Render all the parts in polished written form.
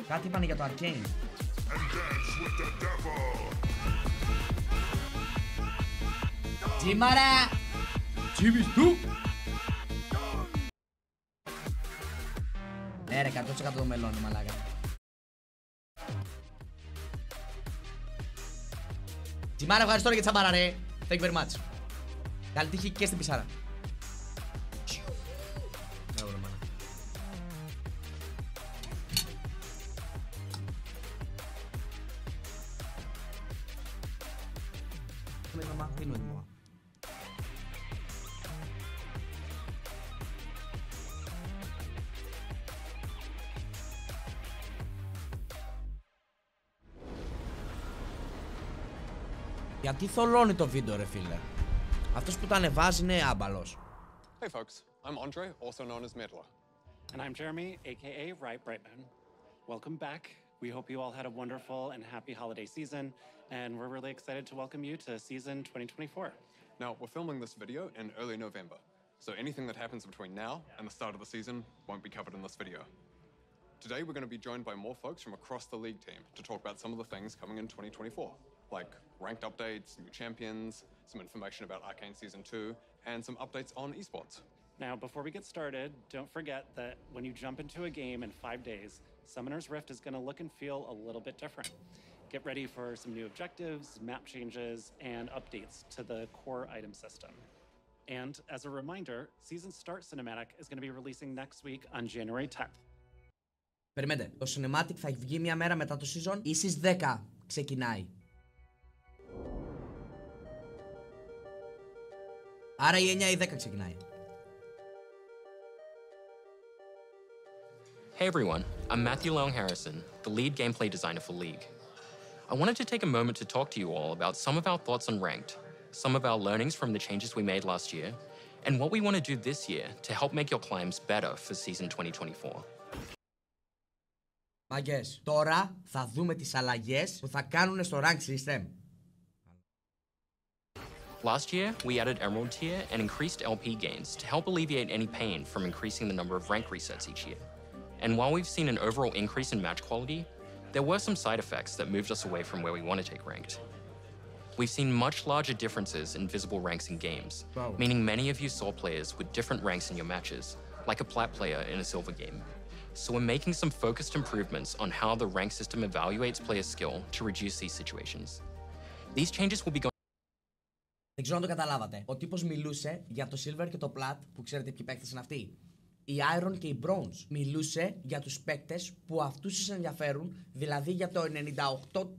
Κάτι είπανε για το Arcane. Τσίμαρα! Τσίμις του! Ναι ρε, 100% το μελώνει, μαλάκα. Τσιμάρα, ευχαριστώ για τη σαμπάρα ρε. Thank you very much. Καλή τύχη και στην πισάρα. Γιατί θολώνει το βίντεο ρε φίλε. Αυτός που το ανεβάζει είναι άμπαλος. Hey folks, I'm Andre, also known as Medler. And I'm Jeremy, aka Riot Brightman. Welcome back. We hope you all had a wonderful and happy holiday season, and we're really excited to welcome you to season 2024. Now, we're filming this video in early November, so anything that happens between now and the start of the season won't be covered in this video. Today, we're going to be joined by more folks from across the league team to talk about some of the things coming in 2024, like ranked updates, new champions, some information about Arcane Season 2, and some updates on esports. Now, before we get started, don't forget that when you jump into a game in 5 days, Summoner's Rift is going to look and feel a little bit different. Get ready for some new objectives, map changes, and updates to the core item system. And as a reminder, Season Start Cinematic is going to be releasing next week on January 10th. Περιμένετε, το Cinematic θα βγει μια μέρα μετά το season ή στις 10 ξεκινάει. Άρα η 9 ή 10 ξεκινάει. Hey everyone, I'm Matthew Long Harrison, the lead gameplay designer for League. I wanted to take a moment to talk to you all about some of our thoughts on Ranked, some of our learnings from the changes we made last year, and what we want to do this year to help make your climbs better for season 2024. Μαγκές, τώρα θα δούμε τις αλλαγές που θα κάνουν στο rank system. Last year, we added Emerald tier and increased LP gains to help alleviate any pain from increasing the number of rank resets each year. And while we've seen an overall increase in match quality, there were some side effects that moved us away from where we want to take ranked. We've seen much larger differences in visible ranks in games, meaning many of you saw players with different ranks in your matches, like a plat player in a silver game. So we're making some focused improvements on how the rank system evaluates player skill to reduce these situations. These changes will be going. Δεν ξέρω αν το καταλάβατε. Ο τύπος μιλούσε για το Silver και το Plat, που ξέρετε ποιοι παίκτες είναι αυτοί. Η Iron και η Bronze. Μιλούσε για τους παίκτες που αυτούς τους ενδιαφέρουν, δηλαδή για το 98.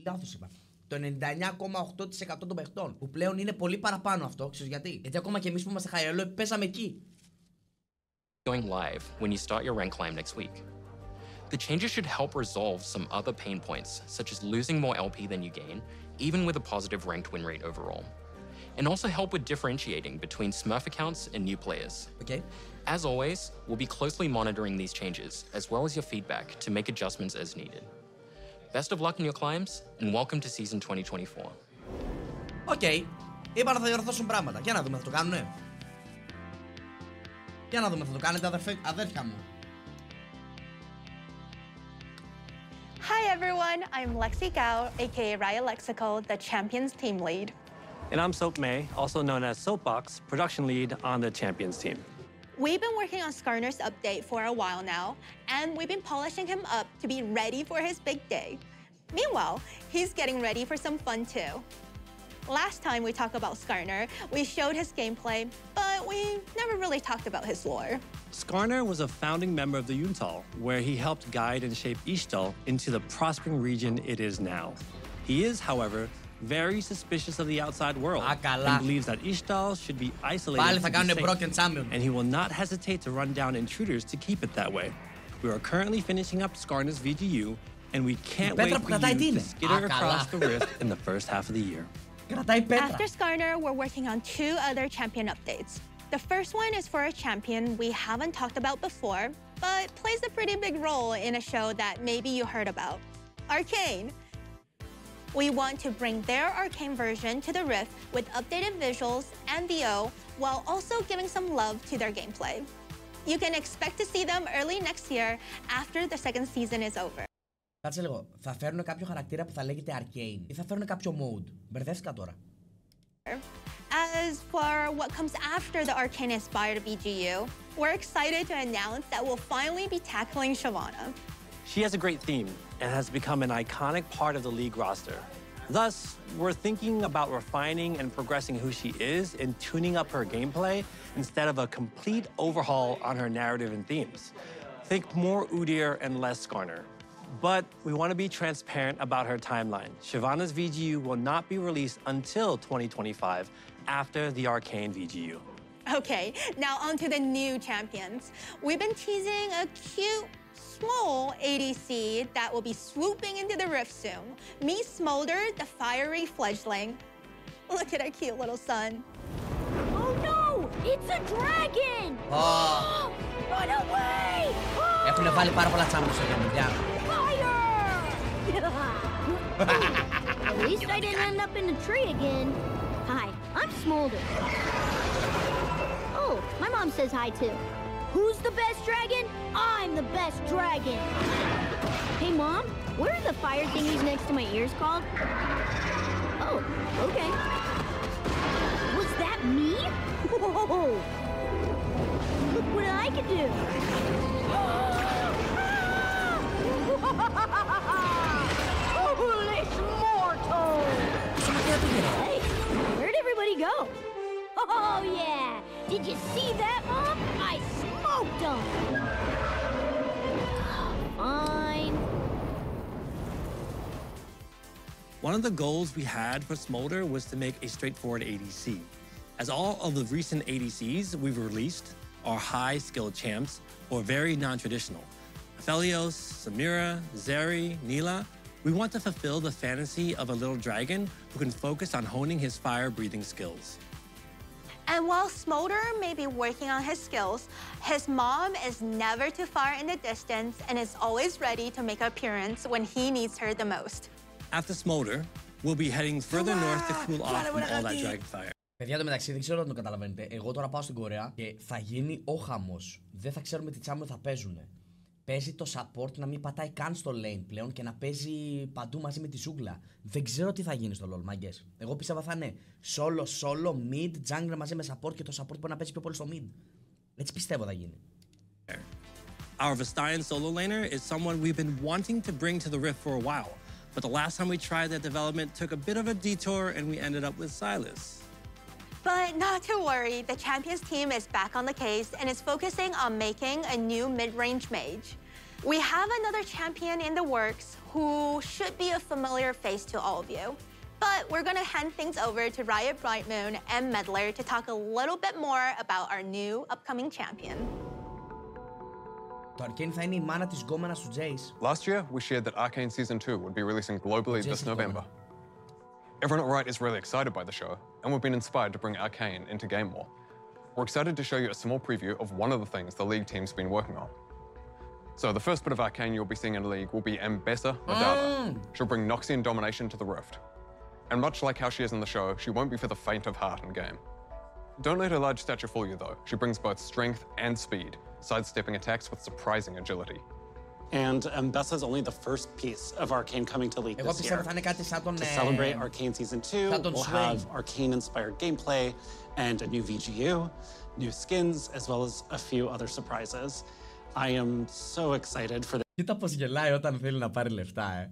Λάθος είπα. Το 99,8% των παιχτών. Που πλέον είναι πολύ παραπάνω αυτό. Ξέρεις γιατί? Γιατί ακόμα και εμείς που είμαστε χαϊρελό, πέσαμε εκεί. Going live when you start your rank climb next week. The changes should help resolve some other pain points, such as losing more LP than you gain, even with a positive ranked win rate overall. And also help with differentiating between Smurf accounts and new players. Okay. As always, we'll be closely monitoring these changes, as well as your feedback, to make adjustments as needed. Best of luck in your climbs, and welcome to season 2024. Okay. Είπα να θα διορθώσουν πράγματα. Για να δούμε, θα το κάνουνε. Για να δούμε, θα το κάνετε αδέρφια μου. Hi everyone, I'm Lexi Gao, aka Riot Lexical, the Champions team lead. And I'm Soap May, also known as Soapbox, production lead on the Champions team. We've been working on Skarner's update for a while now, and we've been polishing him up to be ready for his big day. Meanwhile, he's getting ready for some fun too. Last time we talked about Skarner, we showed his gameplay, but we never really talked about his lore. Skarner was a founding member of the Yuntal, where he helped guide and shape Ishtal into the prospering region it is now. He is, however, very suspicious of the outside world and believes that Ishtal should be isolated to be safe, and he will not hesitate to run down intruders to keep it that way. We are currently finishing up Skarner's VGU, and we can't wait for you to skitter across the rift in the first half of the year. After Skarner, we're working on 2 other champion updates. The first one is for a champion we haven't talked about before, but plays a pretty big role in a show that maybe you heard about, Arcane. We want to bring their arcane version to the Rift with updated visuals and VO, while also giving some love to their gameplay. You can expect to see them early next year after the second season is over. Κάτσε λίγο. Θα φέρουν κάποιο χαρακτήρα που θα λέγεται Arcane ή θα φέρουν κάποιο mode? Μπερδεύτηκα τώρα. As for what comes after the Arcane-inspired VGU, we're excited to announce that we'll finally be tackling Shyvana. She has a great theme and has become an iconic part of the league roster. Thus, we're thinking about refining and progressing who she is and tuning up her gameplay instead of a complete overhaul on her narrative and themes. Think more Udyr and less Skarner. But we want to be transparent about her timeline. Shyvana's VGU will not be released until 2025 after the Arcane VGU. Okay, now on to the new champions. We've been teasing a cute, small ADC that will be swooping into the Rift soon. Meet Smolder, the fiery fledgling. Look at our cute little son. Oh no! It's a dragon! Run away! Έχουν βάλει πάρα πολλά τσάμπους στο game, παιδιά. At least I didn't end up in a tree again. Hi, I'm Smolder. Oh, my mom says hi too. Who's the best dragon? I'm the best dragon. Hey, Mom, what are the fire thingies next to my ears called? Oh, okay. Was that me? Whoa! Look what I can do. Foolish mortal! Hey, where'd everybody go? Oh, yeah! Did you see that, Mom? I smoked them! Fine. One of the goals we had for Smolder was to make a straightforward ADC, as all of the recent ADCs we've released are high-skilled champs or very non-traditional. Aphelios, Samira, Zeri, Neela. We want to fulfill the fantasy of a little dragon who can focus on honing his fire-breathing skills. And while Smolder may be working on his skills, his mom is never too far in the distance and is always ready to make an appearance when he needs her the most. After Smolder, we'll be heading further north to cool off from all that dragon fire. Παιδιά, το μεταξύ δεν ξέρω αν το καταλαβαίνετε. Εγώ τώρα πάω στην Κορέα και θα γίνει ο χαμός. Δεν θα ξέρουμε τι τσάμιο θα παίζουν. Παίζει το support να μην πατάει καν στο lane πλέον και να παίζει παντού μαζί με τη ζούγκλα. Δεν ξέρω τι θα γίνει στο LoL, μάγκες. Εγώ πίστευα θα είναι solo, mid, jungler μαζί με support και το support μπορεί να παίζει πιο πολύ στο mid. Έτσι πιστεύω θα γίνει. Our Vestayan solo laner is someone we've been wanting to bring to the Rift for a while, but the last time we tried that development took a bit of a detour and we ended up with Silas. But not to worry, the Champions team is back on the case and is focusing on making a new mid-range mage. We have another champion in the works who should be a familiar face to all of you. But we're gonna hand things over to Riot Brightmoon and Meddler to talk a little bit more about our new upcoming champion. Το Arcane θα είναι η μάνα της γκόμενας του Jace. Last year, we shared that Arcane Season 2 would be releasing globally this November. Everyone at Riot is really excited by the show, and we've been inspired to bring Arcane into game more. We're excited to show you a small preview of one of the things the League team's been working on. So the first bit of Arcane you'll be seeing in League will be Ambessa Nadala. She'll bring Noxian domination to the Rift. And much like how she is in the show, she won't be for the faint of heart in game. Don't let her large stature fool you though. She brings both strength and speed, sidestepping attacks with surprising agility. And Ambessa is only the first piece of Arcane coming to League this year. To celebrate Arcane Season 2, we'll have Arcane-inspired gameplay and a new VGU, new skins, as well as a few other surprises. I am so excited for this. Κοίτα πως γελάει όταν θέλει να πάρει λεφτά,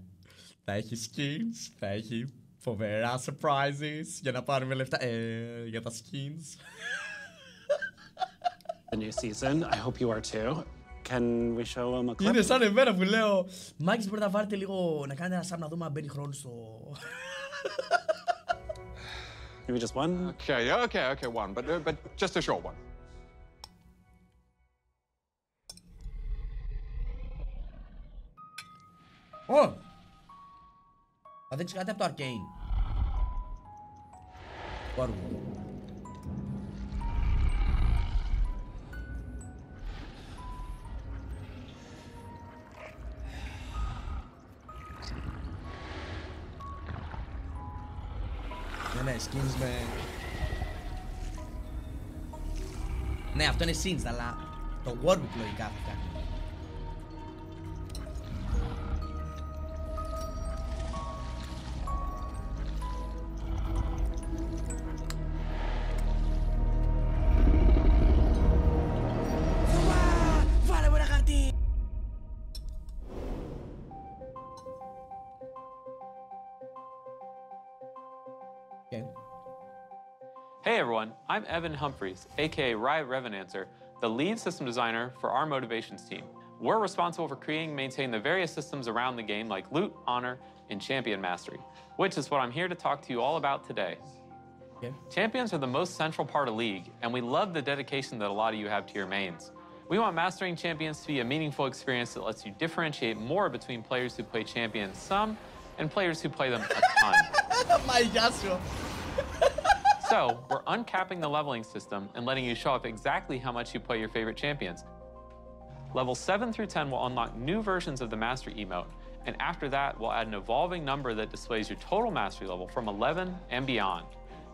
Θα έχει skins, θα έχει φοβερά surprises για να πάρουμε λεφτά, για τα skins. The new season, I hope you are too. Can we show him a clip? Είναι σαν εμένα που λέω, Μάκης μπορείτε να βάλετε λίγο, να κάνετε ένα σαμ να δούμε αν μπαίνει χρόνο στο... Maybe just one? Okay, one, but just a short one. Ω! Θα δείξει κάτι από το Arcane. Πάρουμε. skins με... Ναι, αυτό είναι skins, αλλά το Warbook λογικά θα κάνει. Βάλε μου ένα χαρτί! Hey everyone, I'm Evan Humphreys, aka Riot Revenancer, the lead system designer for our motivations team. We're responsible for creating and maintaining the various systems around the game like loot, honor, and champion mastery, which is what I'm here to talk to you all about today. Okay. Champions are the most central part of League, and we love the dedication that a lot of you have to your mains. We want mastering champions to be a meaningful experience that lets you differentiate more between players who play champions some and players who play them a ton. So, we're uncapping the leveling system and letting you show up exactly how much you play your favorite champions. Levels 7 through 10 will unlock new versions of the Mastery emote, and after that, we'll add an evolving number that displays your total Mastery level from 11 and beyond.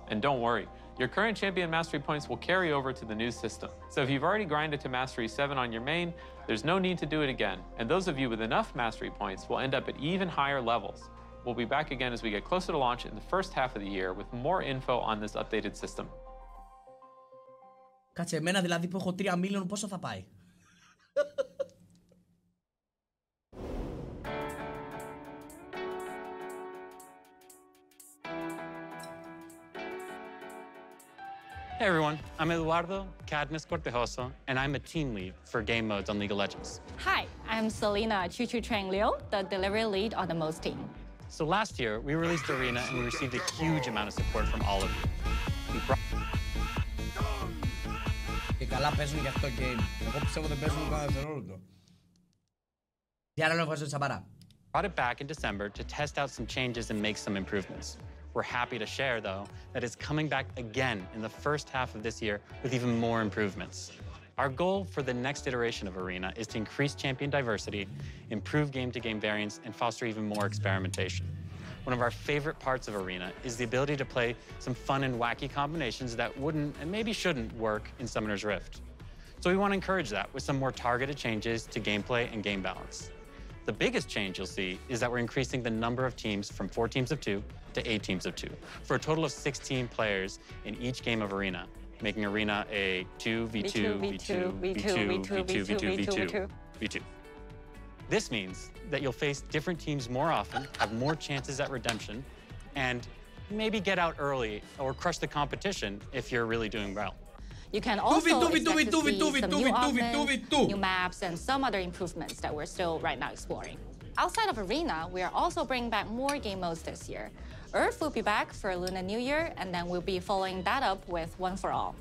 And don't worry, your current champion Mastery points will carry over to the new system. So if you've already grinded to Mastery 7 on your main, there's no need to do it again, and those of you with enough Mastery points will end up at even higher levels. We'll be back again as we get closer to launch in the first half of the year with more info on this updated system. Κάτσε, εμένα δηλαδή που έχω 3 million, πόσο θα πάει? Hey everyone, I'm Eduardo Cadmus Cortejoso, and I'm a team lead for game modes on League of Legends. Hi, I'm Selena Choo Choo Trang Liu, the delivery lead on the modes team. So last year, we released Arena and we received a huge amount of support from all of you. Και καλά παίζουν για αυτό το game. Εγώ πιστεύω ότι παίζουν cada δευτερόλεπτο. Τι άλλο να ευχαριστώ Τσαμπαρά. Brought it back in December to test out some changes and make some improvements. We're happy to share, though, that it's coming back again in the first half of this year with even more improvements. Our goal for the next iteration of Arena is to increase champion diversity, improve game-to-game variance, and foster even more experimentation. One of our favorite parts of Arena is the ability to play some fun and wacky combinations that wouldn't and maybe shouldn't work in Summoner's Rift. So we want to encourage that with some more targeted changes to gameplay and game balance. The biggest change you'll see is that we're increasing the number of teams from 4 teams of 2 to 8 teams of 2, for a total of 16 players in each game of Arena, making Arena a 2v2, v2, v2, v2, v2, v2, v2. This means that you'll face different teams more often, have more chances at redemption, and maybe get out early or crush the competition if you're really doing well. You can also expect to see some new offense, new maps, and some other improvements that we're still right now exploring. Outside of Arena, we are also bringing back more game modes this year. Earth will be back for Lunar New Year, and then we'll be following that up with One for All.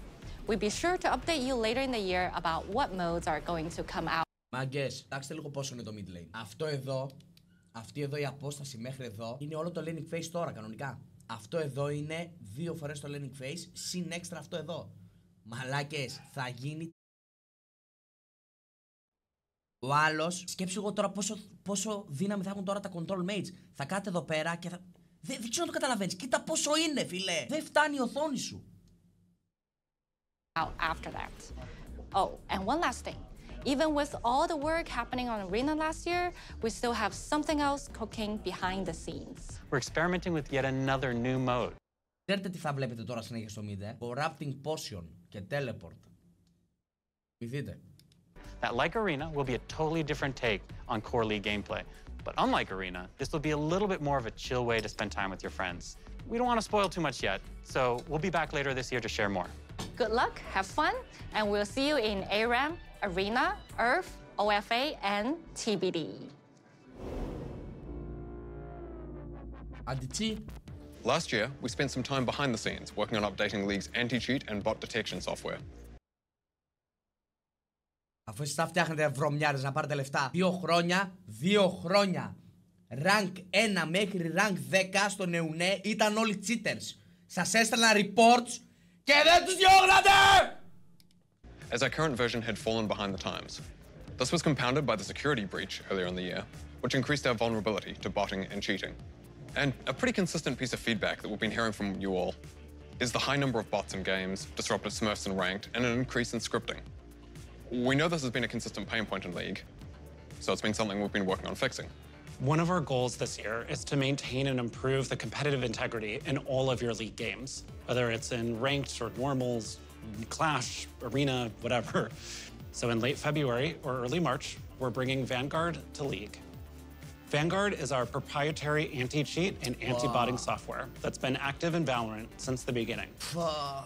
We'll be sure to update you later in the year about what modes are going to come out. Μάγκες, κοιτάξτε λίγο πόσο είναι το mid lane. Αυτό εδώ, αυτή εδώ η απόσταση μέχρι εδώ, είναι όλο το laning phase τώρα κανονικά. Αυτό εδώ είναι 2 φορές το laning phase, συν έξτρα αυτό εδώ. Μαλάκες, θα γίνει... Ο άλλος, σκέψου εγώ τώρα πόσο δύναμη θα έχουν τώρα τα control mates. Θα κάτε εδώ πέρα και θα... Δεν ξέρω να το καταλαβαίνεις. Κοίτα πόσο είναι, φίλε. Δεν φτάνει η οθόνη σου. After that. Oh, and one last thing. Even with all the work happening on Arena last year, we still have something else cooking behind the scenes. We're experimenting with yet another new mode. Ξέρετε τι θα βλέπετε τώρα συνέχεια στο mid, Corrupting Potion και Teleport. Θυμηθείτε. That, like Arena, will be a totally different take on core League gameplay. But unlike Arena, this will be a little bit more of a chill way to spend time with your friends. We don't want to spoil too much yet, so we'll be back later this year to share more. Good luck, have fun, and we'll see you in ARAM, Arena, Earth, OFA, and TBD. Antilipsi. Last year, we spent some time behind the scenes working on updating League's anti-cheat and bot detection software. Αφού εσείς τα φτιάχνετε βρωμιάρες να πάρετε λεφτά 2 χρόνια rank 1 μέχρι rank 10 στο Νεουνέ ήταν όλοι cheaters. Σας έστελνα reports και δεν τους διώχνατε! As our current version had fallen behind the times. This was compounded by the security breach earlier in the year, which increased our vulnerability to botting and cheating. And a pretty consistent piece of feedback that we've been hearing from you all is the high number of bots in games, disrupted smurfs in ranked, and an increase in scripting. We know this has been a consistent pain point in League, so it's been something we've been working on fixing. One of our goals this year is to maintain and improve the competitive integrity in all of your League games, whether it's in ranked or normals, Clash, Arena, whatever. So in late February or early March, we're bringing Vanguard to League. Vanguard is our proprietary anti-cheat and anti-botting software that's been active in Valorant since the beginning.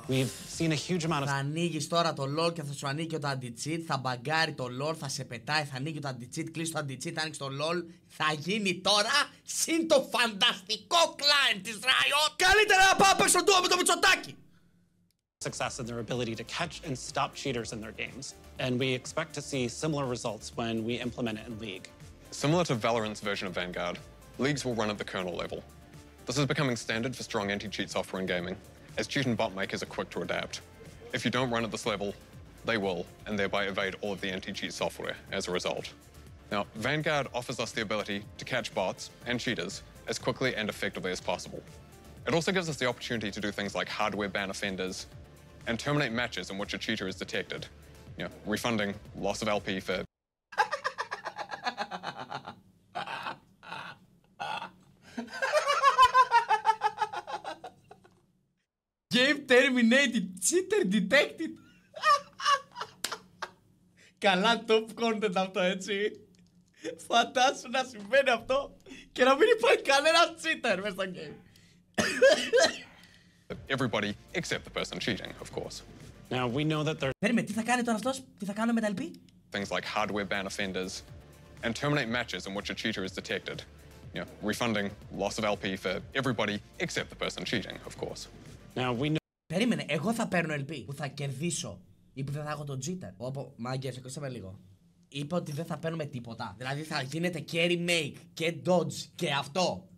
We've seen a huge amount of... Θα ανοίγεις τώρα το LoL και θα σου ανοίγει το anti-cheat, θα μπαγκάρει το LoL, θα σε πετάει, θα ανοίγει το anti-cheat, κλείσει το anti-cheat, ανοίξει το LoL. Θα γίνει τώρα συν το φανταστικό client της Riot. Καλύτερα να πάω παίξω ντουο με το Μητσοτάκη. Success in their ability to catch and stop cheaters in their games. And we expect to see similar results when we implement it in League. Similar to Valorant's version of Vanguard, Leagues will run at the kernel level. This is becoming standard for strong anti-cheat software in gaming, as cheat and bot makers are quick to adapt. If you don't run at this level, they will, and thereby evade all of the anti-cheat software as a result. Now, Vanguard offers us the ability to catch bots and cheaters as quickly and effectively as possible. It also gives us the opportunity to do things like hardware ban offenders and terminate matches in which a cheater is detected, refunding loss of LP for... Game terminated, cheater detected. Καλά top content αυτό, έτσι. Φαντάσου να συμβαίνει αυτό και να μην υπάρχει κανένα cheater μέσα στο game. Everybody except the person cheating, of course. Now, we know that there... Περίμενε, τι θα κάνει τώρα αυτός, τι θα κάνουμε με τα LP? Things like hardware ban offenders and terminate matches in which a cheater is detected. Refunding loss of LP for everybody except the person cheating, of course. Now, we know... Περίμενε, εγώ θα παίρνω LP που θα κερδίσω ή που δεν θα έχω τον cheater. Όπω, μάγκες, ακούστε με λίγο. Είπα ότι δεν θα παίρνουμε τίποτα. Δηλαδή θα γίνεται carry make και dodge και αυτό.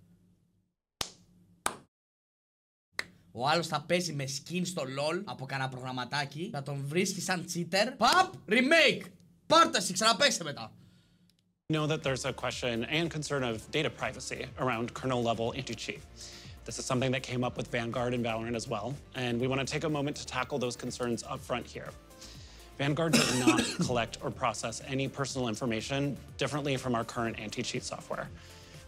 Ο άλλος θα παίζει με skin στο LOL από κανένα προγραμματάκι. Θα τον βρίσκει σαν cheater. Παπ, remake. Πάρταση, ξαναπαίξε μετά. We know that there's a question and concern of data privacy around kernel-level anti-cheat. This is something that came up with Vanguard and Valorant as well, and we want to take a moment to tackle those concerns up front here. Vanguard does not collect or process any personal information differently from our current anti-cheat software.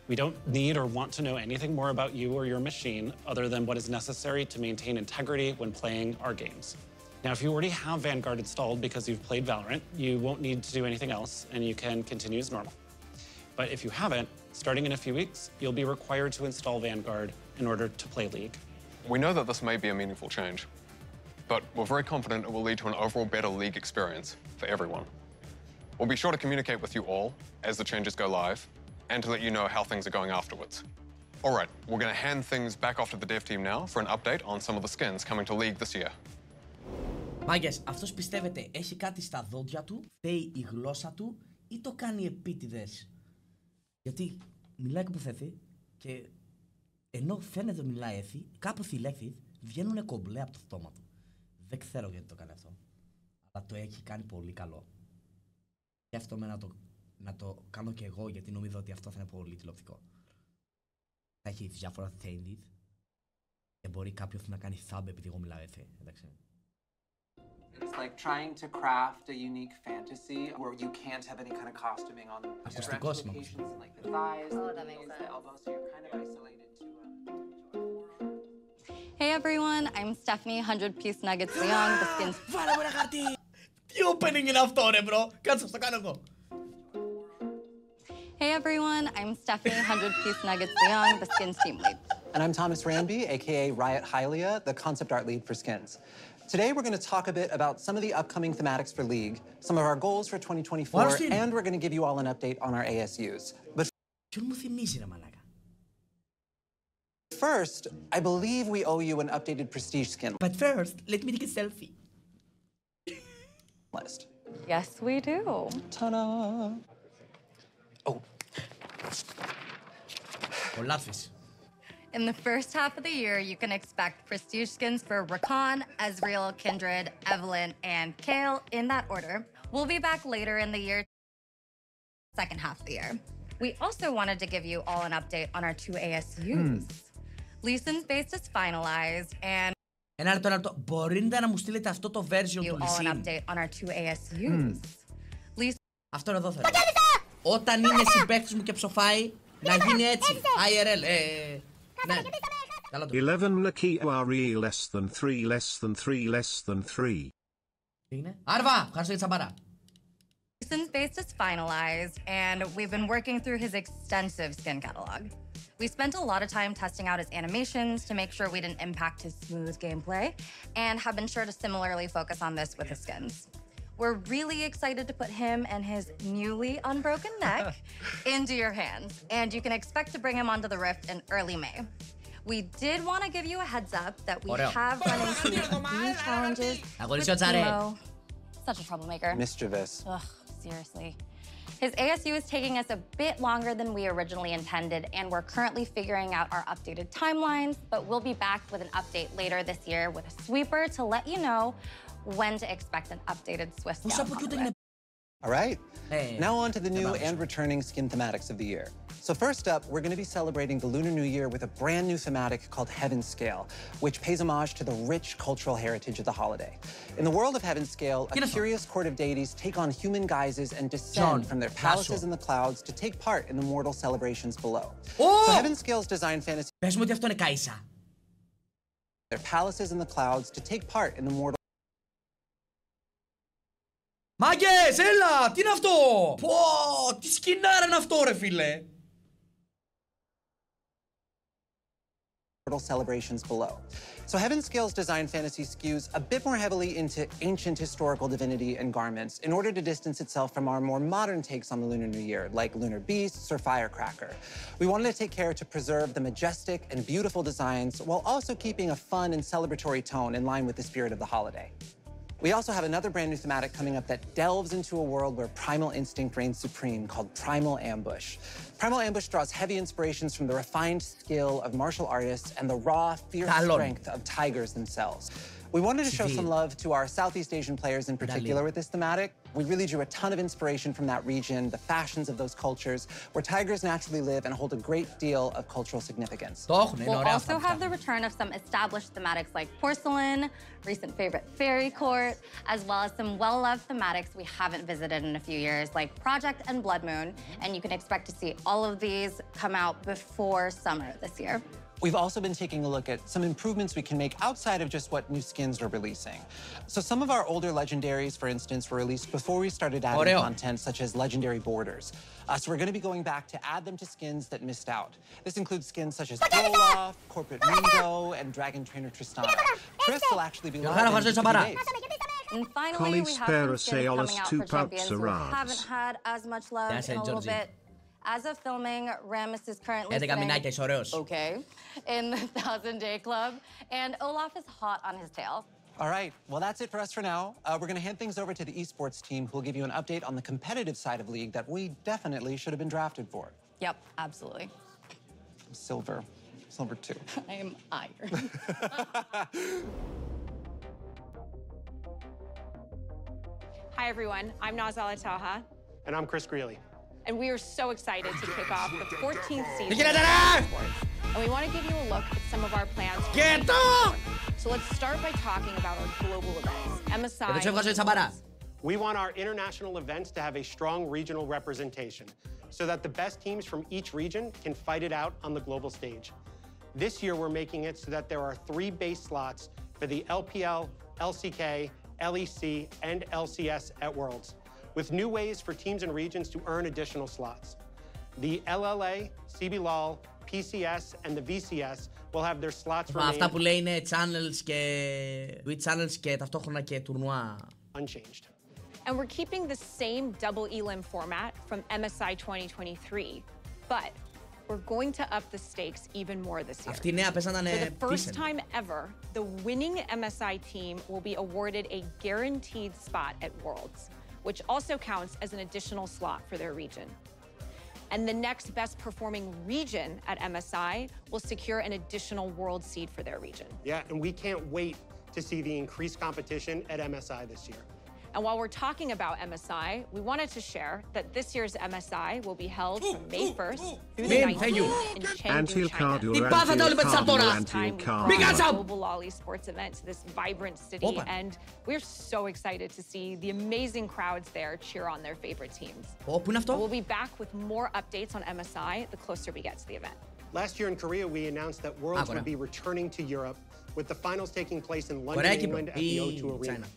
We don't need or want to know anything more about you or your machine other than what is necessary to maintain integrity when playing our games. Now, if you already have Vanguard installed because you've played Valorant, you won't need to do anything else and you can continue as normal. But if you haven't, starting in a few weeks, you'll be required to install Vanguard in order to play League. We know that this may be a meaningful change, but we're very confident it will lead to an overall better League experience for everyone. We'll be sure to communicate with you all as the changes go live and to let you know how things are going afterwards. All right, we're going to hand things back off to the dev team now for an update on some of the skins coming to League this year. Μάγκες, αυτός πιστεύετε έχει κάτι στα δόντια του, φταίει η γλώσσα του ή το κάνει επίτηδες? Γιατί μιλάει κάπου θέθη και ενώ φαίνεται μιλάει έθι, κάπου θηλέθη, βγαίνουνε κομπλέ από το στόμα του. Δεν ξέρω γιατί το κάνει αυτό, αλλά το έχει κάνει πολύ καλό. Σκέφτομαι να το κάνω και εγώ, γιατί νομίζω ότι αυτό θα είναι πολύ τηλεοπτικό. Θα έχει διάφορα θέντιτ και μπορεί κάποιος να κάνει thumb επειδή εγώ μιλάω έθι, εντάξει. It's like trying to craft a unique fantasy where you can't have any kind of costuming on the stretch locations and like the thighs, the knees, the elbows, so you're kind of isolated to Hey everyone, I'm Stephanie 100-piece Nuggets Leon, the skins... Βάλε μου ένα χαρτί! Τι opening είναι αυτό ρε bro! Κάτσε, το κάνω εγώ! Hey everyone, I'm Stephanie 100-piece Nuggets Leon, the skins team lead. And I'm Thomas Ramby, aka Riot Hylia, the concept art lead for skins. Today, we're going to talk a bit about some of the upcoming thematics for League, some of our goals for 2024, and we're going to give you all an update on our ASUs. But first, I believe we owe you an updated Prestige skin. But first, let me take a selfie. List. Yes, we do. Ta-da! Oh. In the first half of the year, you can expect prestige skins for Rakan, Ezreal, Kindred, Evelynn, and Kayle in that order. We'll be back later in the year, second half of the year. We also wanted to give you all an update on our 2 ASUs. Leeson's base is finalized and Ένα λεπτό. Μπορείτε να μου στείλετε αυτό το version του all an Leeson. update on our 2 ASUs. Αυτό εδώ θέλω. Όταν είναι συμπαίκτης μου και ψοφάει, να γίνει έτσι. IRL. Ναι. Καλά το. 11 Nakiwari less than 3 less than 3 less than 3. Τι είναι? Άρβα! Ευχαριστώ για τη τσαμπάρα. Leeson's base is finalized and we've been working through his extensive skin catalog. We spent a lot of time testing out his animations to make sure we didn't impact his smooth gameplay and have been sure to similarly focus on this with his skins. We're really excited to put him and his newly unbroken neck into your hands, and you can expect to bring him onto the Rift in early May. We did want to give you a heads up that we have run into a few challenges with Timo. Such a troublemaker. Mischievous. Ugh, seriously. His ASU is taking us a bit longer than we originally intended, and we're currently figuring out our updated timelines, but we'll be back with an update later this year with a sweeper to let you know when to expect an updated Swiss Scout. All right, now on to the new and returning skin thematics of the year. So first up, we're going to be celebrating the Lunar New Year with a brand new thematic called Heaven Scale, which pays homage to the rich cultural heritage of the holiday. In the world of Heaven Scale, a curious court of deities take on human guises and descend from their palaces in the clouds to take part in the mortal celebrations below. So Heaven Scale's design fantasy... Πες μου ότι αυτό είναι Κάισα. Their palaces in the clouds to take part in the mortal... Μάγκες, έλα! Τι είναι αυτό! Πω, τι σκηνάρα είναι αυτό ρε φίλε! celebrations below. So Heaven Scale's design fantasy skews a bit more heavily into ancient historical divinity and garments in order to distance itself from our more modern takes on the Lunar New Year, like lunar beasts or firecracker. We wanted to take care to preserve the majestic and beautiful designs while also keeping a fun and celebratory tone in line with the spirit of the holiday. We also have another brand new thematic coming up that delves into a world where primal instinct reigns supreme, called Primal Ambush. Primal Ambush draws heavy inspirations from the refined skill of martial artists and the raw, fierce strength of tigers themselves. We wanted to show some love to our Southeast Asian players in particular with this thematic. We really drew a ton of inspiration from that region, the fashions of those cultures, where tigers naturally live and hold a great deal of cultural significance. We'll also have the return of some established thematics like porcelain, recent favorite fairy court, as well as some well-loved thematics we haven't visited in a few years, like Project and Blood Moon, and you can expect to see all of these come out before summer this year. We've also been taking a look at some improvements we can make outside of just what new skins we're releasing. So some of our older legendaries, for instance, were released before we started adding content such as legendary borders. So we're going to be going back to add them to skins that missed out. This includes skins such as Olaf, Corporate Ringo, and Dragon Trainer Tristana. Tris will actually be live in 2 days. And finally, we have some skins coming out for champions who haven't had as much love in a little bit. As of filming, Ramus is currently in the 1000-day club, and Olaf is hot on his tail. All right, well, that's it for us for now. We're going to hand things over to the esports team, who will give you an update on the competitive side of League that we definitely should have been drafted for. Yep, absolutely. Silver. Silver 2. I am iron. Hi, everyone. I'm Nazala Taha. And I'm Chris Greeley. And we are so excited to kick off the 14th season of esports. And we want to give you a look at some of our plans. So let's start by talking about our global events. MSI. We want our international events to have a strong regional representation so that the best teams from each region can fight it out on the global stage. This year, we're making it so that there are 3 base slots for the LPL, LCK, LEC, and LCS at Worlds, with new ways for teams and regions to earn additional slots. The LLA, CBLOL, PCS, and the VCS will have their slots remaining. Αυτά που λέει είναι channels και Twitch channels και ταυτόχρονα και τουρνουά. Unchanged. And we're keeping the same double elim format from MSI 2023, but we're going to up the stakes even more this year. Αυτή η νέα πες να είναι For the first time ever, the winning MSI team will be awarded a guaranteed spot at Worlds, which also counts as an additional slot for their region. And the next best performing region at MSI will secure an additional world seed for their region. Yeah, and we can't wait to see the increased competition at MSI this year. And while we're talking about MSI, we wanted to share that this year's MSI will be held from May 1st through the 19th in Chengdu, China. Time we global Lolly sports event to this vibrant city, and we're so excited to see the amazing crowds there cheer on their favorite teams. We'll be back with more updates on MSI the closer we get to the event. Last year in Korea, we announced that Worlds would be returning to Europe, with the finals taking place in London, England at the O2 Arena.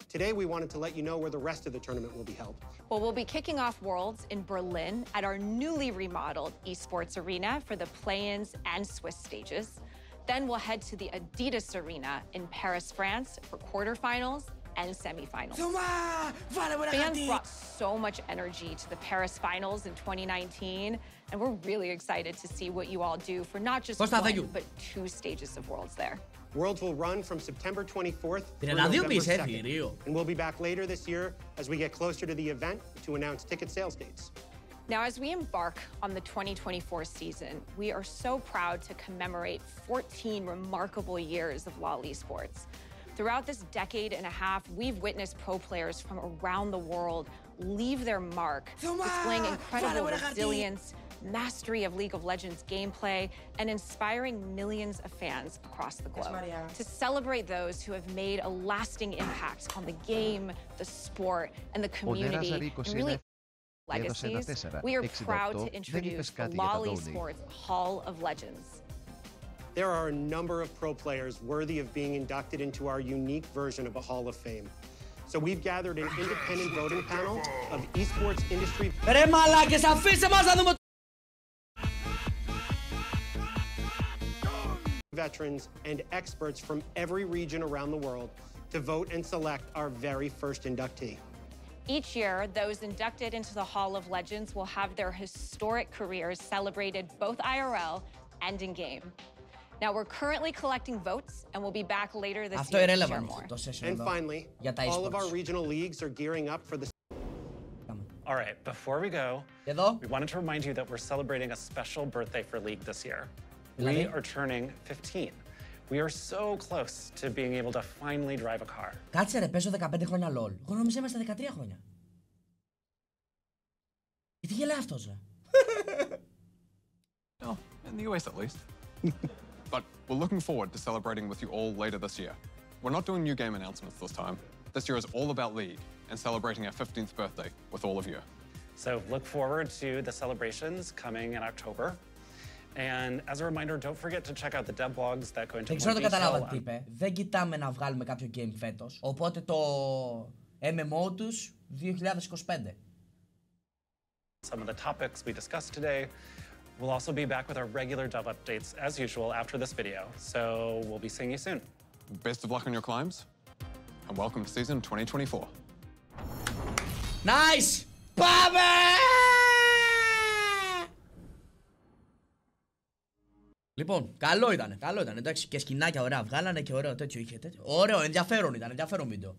Today, we wanted to let you know where the rest of the tournament will be held. Well, we'll be kicking off Worlds in Berlin at our newly remodeled esports arena for the play-ins and Swiss stages. Then we'll head to the Adidas Arena in Paris, France for quarterfinals and semifinals. Fans brought so much energy to the Paris finals in 2019, and we're really excited to see what you all do for not just one, but 2 stages of Worlds there. Worlds will run from September 24th through November 2nd, and we'll be back later this year as we get closer to the event to announce ticket sales dates. Now, as we embark on the 2024 season, we are so proud to commemorate 14 remarkable years of LoL esports. Throughout this decade and a half, we've witnessed pro players from around the world leave their mark, displaying incredible resilience, mastery of League of Legends gameplay, and inspiring millions of fans across the globe. To celebrate those who have made a lasting impact on the game, the sport, and the community, and really legacies, we are proud to introduce the LoL Esports Hall of Legends. There are a number of pro players worthy of being inducted into our unique version of a Hall of Fame. So we've gathered an independent voting panel of esports industry veterans and experts from every region around the world to vote and select our very first inductee. Each year, those inducted into the Hall of Legends will have their historic careers celebrated both IRL and in-game. Now, we're currently collecting votes, and we'll be back later this year to share more. And finally, all of our regional leagues are gearing up for the... All right, before we go, we wanted to remind you that we're celebrating a special birthday for League this year. We are turning 15. We are so close to being able to finally drive a car. Κάτσε ρε, παίζω 15 χρόνια LOL. Εγώ νόμιζα είμαστε 13 χρόνια. Γιατί γελάει αυτός ρε? Oh, in the US at least. But we're looking forward to celebrating with you all later this year. We're not doing new game announcements this time. This year is all about League and celebrating our 15th birthday with all of you. So look forward to the celebrations coming in October. And as a reminder, don't forget to check out the dev blogs that go into more detail. Δεν ξέρω αν το καταλάβατε τι είπε. Δεν κοιτάμε να βγάλουμε κάποιο game φέτος. Οπότε το MMO τους 2025. Some of the topics we discussed today. We'll also be back with our regular dev updates as usual after this video. So we'll be seeing you soon. Best of luck on your climbs, and welcome to season 2024. Nice! Πάμε! Λοιπόν, καλό ήταν, εντάξει, και σκηνάκια ωραία βγάλανε και ωραίο τέτοιο είχε τέτοιο. Ωραίο, ενδιαφέρον ήταν, ενδιαφέρον βίντεο.